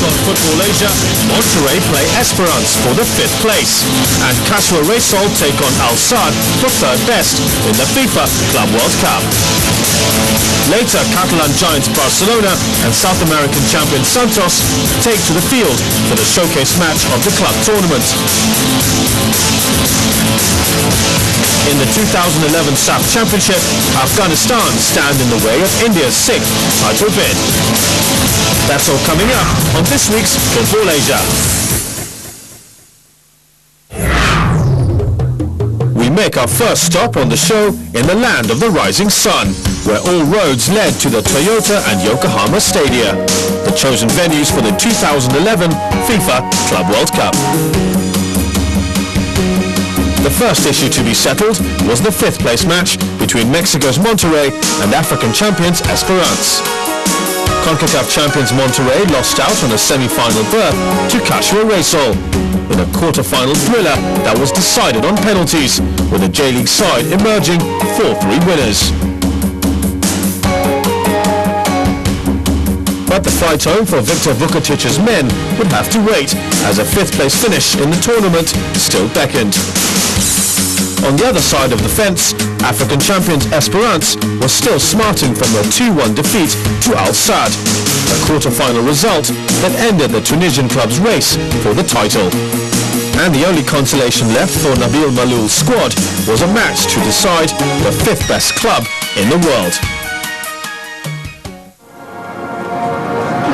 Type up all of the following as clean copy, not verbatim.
on Football Asia, Monterrey play Esperance for the 5th place, and Kaswa Reysol take on Al Sadd for 3rd best in the FIFA Club World Cup. Later, Catalan giants Barcelona and South American champion Santos take to the field for the showcase match of the club tournament. In the 2011 SAF Championship, Afghanistan stand in the way of India's 6th title bid. That's all coming up on this week's Football Asia. We make our first stop on the show in the land of the rising sun, where all roads led to the Toyota and Yokohama Stadia, the chosen venues for the 2011 FIFA Club World Cup. The first issue to be settled was the 5th place match between Mexico's Monterrey and African champions Esperance. CONCACAF champions Monterrey lost out on a semi-final berth to Kaswa Reysol in a quarter-final thriller that was decided on penalties, with the J-League side emerging 4-3 winners. But the fight home for Viktor Vukotic's men would have to wait, as a 5th place finish in the tournament still beckoned. On the other side of the fence, African champions Esperance was still smarting from a 2-1 defeat to Al Sadd, a quarter-final result that ended the Tunisian club's race for the title. And the only consolation left for Nabil Maloul's squad was a match to decide the 5th best club in the world.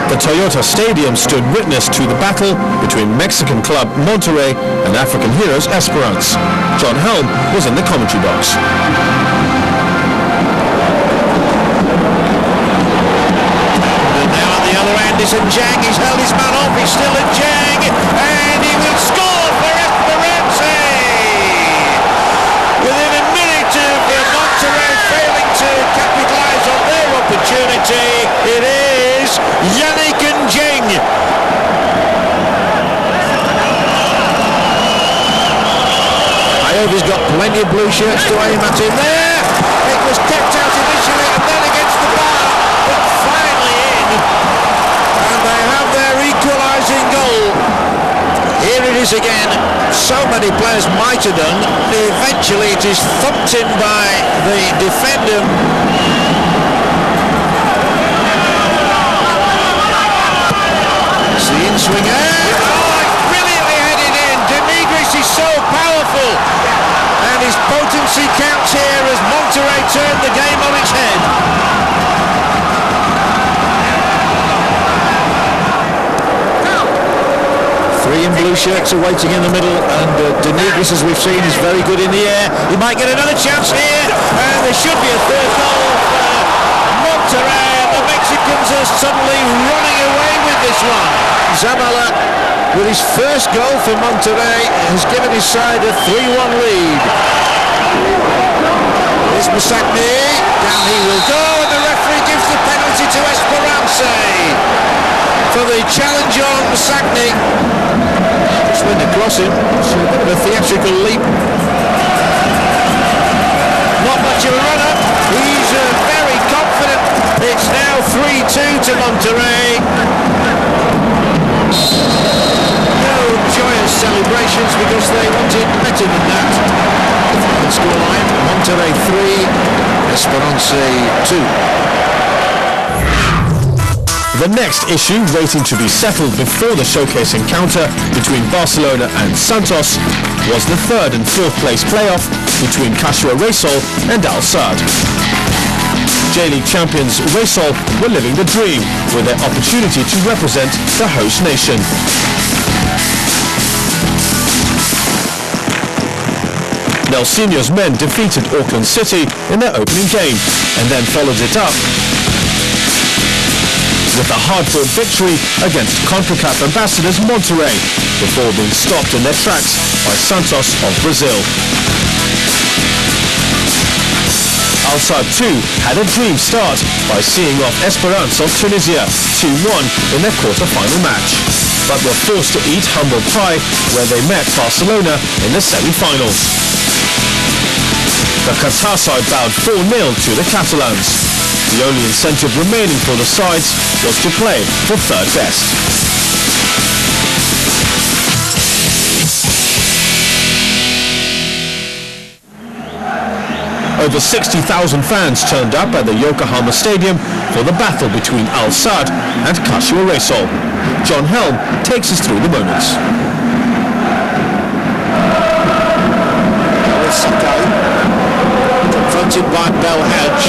The Toyota Stadium stood witness to the battle between Mexican club Monterrey and African heroes Esperance. John Helm was in the commentary box. And now at the other end is Njang. He's held his man off. He's still Njang, and he will score for Esperance. Within a minute of Monterrey failing to capitalise on their opportunity, it is Yannick Njang. I hope he's got plenty of blue shirts to aim at him there. It was kept out initially and then against the bar, but finally in. And they have their equalising goal. Here it is again. So many players might have done. Eventually it is thumped in by the defender. It's the in-swing. Brilliantly headed in. Denigris is so powerful. And his potency counts here as Monterrey turned the game on its head. Three in blue shirts are waiting in the middle, and Denigris, as we've seen, is very good in the air. He might get another chance here, and there should be a third goal for Monterrey. The Mexicans are suddenly running away with this one. Zabala, with his first goal for Monterrey, has given his side a 3-1 lead. Here's Masakni, down he will go, and the referee gives the penalty to Esperance for the challenge on Masakni. Just went across him, it's a bit of a theatrical leap. Not much of a run-up, he's very confident. It's now 3-2 to Monterrey. No joyous celebrations because they wanted better than that. The scoreline, Monterrey 3, Esperance 2. The next issue waiting to be settled before the showcase encounter between Barcelona and Santos was the 3rd and 4th place playoff between Kaswa Reysol and Al Sadd. J-League champions Reysol were living the dream with their opportunity to represent the host nation. Nelsinho's men defeated Auckland City in their opening game and then followed it up with a hard-fought victory against CONCACAF ambassadors Monterrey before being stopped in their tracks by Santos of Brazil. Al Sadd too had a dream start by seeing off Esperance of Tunisia 2-1 in their quarter-final match, but were forced to eat humble pie where they met Barcelona in the semi-finals. The Qatar side bowed 4-0 to the Catalans. The only incentive remaining for the sides was to play for 3rd best. Over 60,000 fans turned up at the Yokohama Stadium for the battle between Al Sadd and Kashiwa Reysol. John Helm takes us through the moments. Sakai, confronted by Belhaj.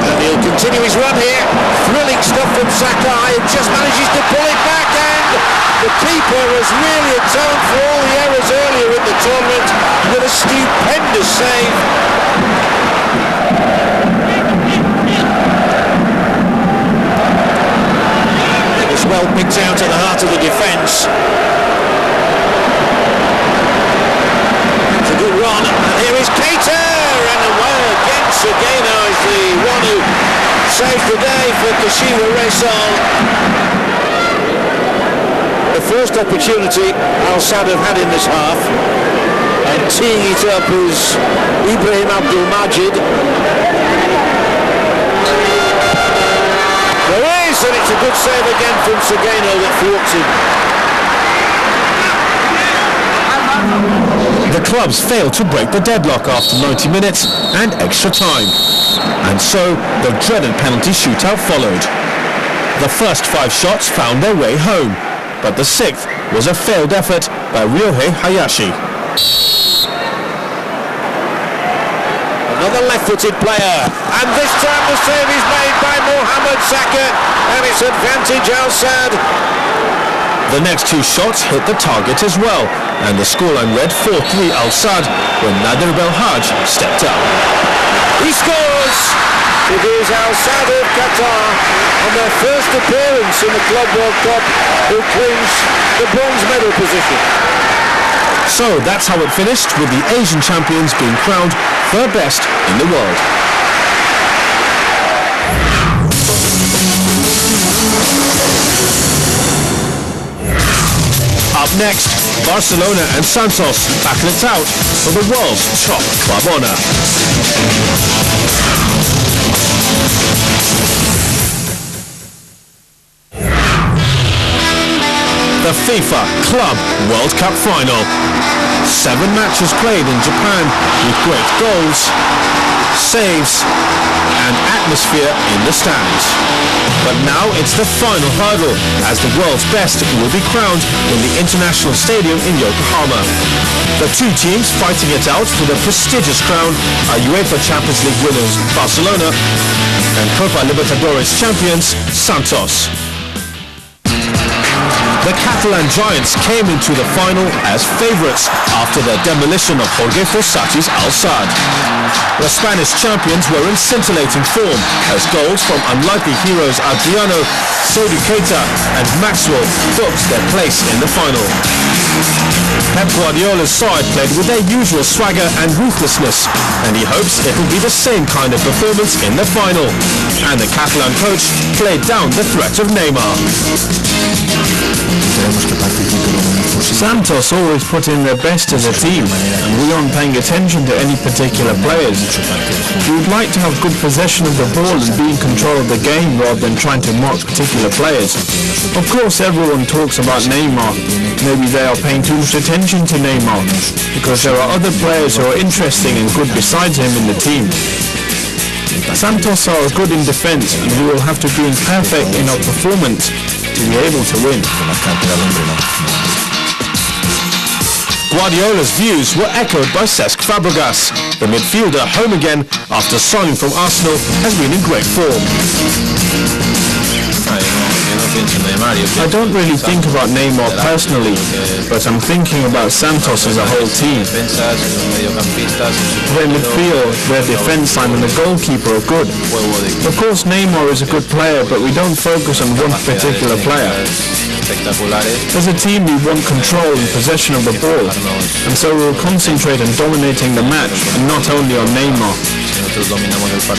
And he'll continue his run here. Thrilling stuff from Sakai, and just manages to pull it back, and the keeper has really atoned for all the errors earlier in the tournament with a stupendous save. It was well picked out at the heart of the defence. It's a good run, and here is Keita, and away again. Sugeno is the one who saves the day for Kashiwa Reysol. The first opportunity Al Sadd have had in this half, and teeing it up is Ibrahim Abdul Majid. There is, and it's a good save again from Sugeno that thwarts him. The clubs failed to break the deadlock after 90 minutes and extra time. And so the dreaded penalty shootout followed. The first 5 shots found their way home, but the 6th was a failed effort by Ryohei Hayashi. Another left-footed player, and this time the save is made by Mohamed Saka, and it's advantage Al Sadd. The next 2 shots hit the target as well, and the scoreline read 4-3 Al Sadd when Nader Belhaj stepped up. He scores! It is Al Sadd of Qatar on their first appearance in the Club World Cup who clinch the bronze medal position. So that's how it finished, with the Asian champions being crowned third best in the world. Up next, Barcelona and Santos battle it out for the world's top club honour. The FIFA Club World Cup Final. 7 matches played in Japan with great goals, saves and atmosphere in the stands. But now it's the final hurdle, as the world's best will be crowned in the International Stadium in Yokohama. The 2 teams fighting it out for the prestigious crown are UEFA Champions League winners Barcelona and Copa Libertadores champions Santos. The Catalan Giants came into the final as favourites after the demolition of Jorge Fossati's Al Sadd. The Spanish champions were in scintillating form as goals from unlikely heroes Adriano, Seydou Keita and Maxwell booked their place in the final. Pep Guardiola's side played with their usual swagger and ruthlessness, and he hopes it will be the same kind of performance in the final. And the Catalan coach played down the threat of Neymar. Santos always put in their best as a team, and we aren't paying attention to any particular players. We would like to have good possession of the ball and be in control of the game rather than trying to mark particular players. Of course, everyone talks about Neymar. Maybe they are paying too much attention to Neymar, because there are other players who are interesting and good besides him in the team. Santos are good in defence, and we will have to be perfect in our performance to be able to win. Guardiola's views were echoed by Cesc Fabregas. The midfielder, home again after signing from Arsenal, has been in great form. I don't really think about Neymar personally, but I'm thinking about Santos as a whole team. Their midfield, their defence line and the goalkeeper are good. Of course Neymar is a good player, but we don't focus on one particular player. As a team we want control and possession of the ball, and so we will concentrate on dominating the match and not only on Neymar.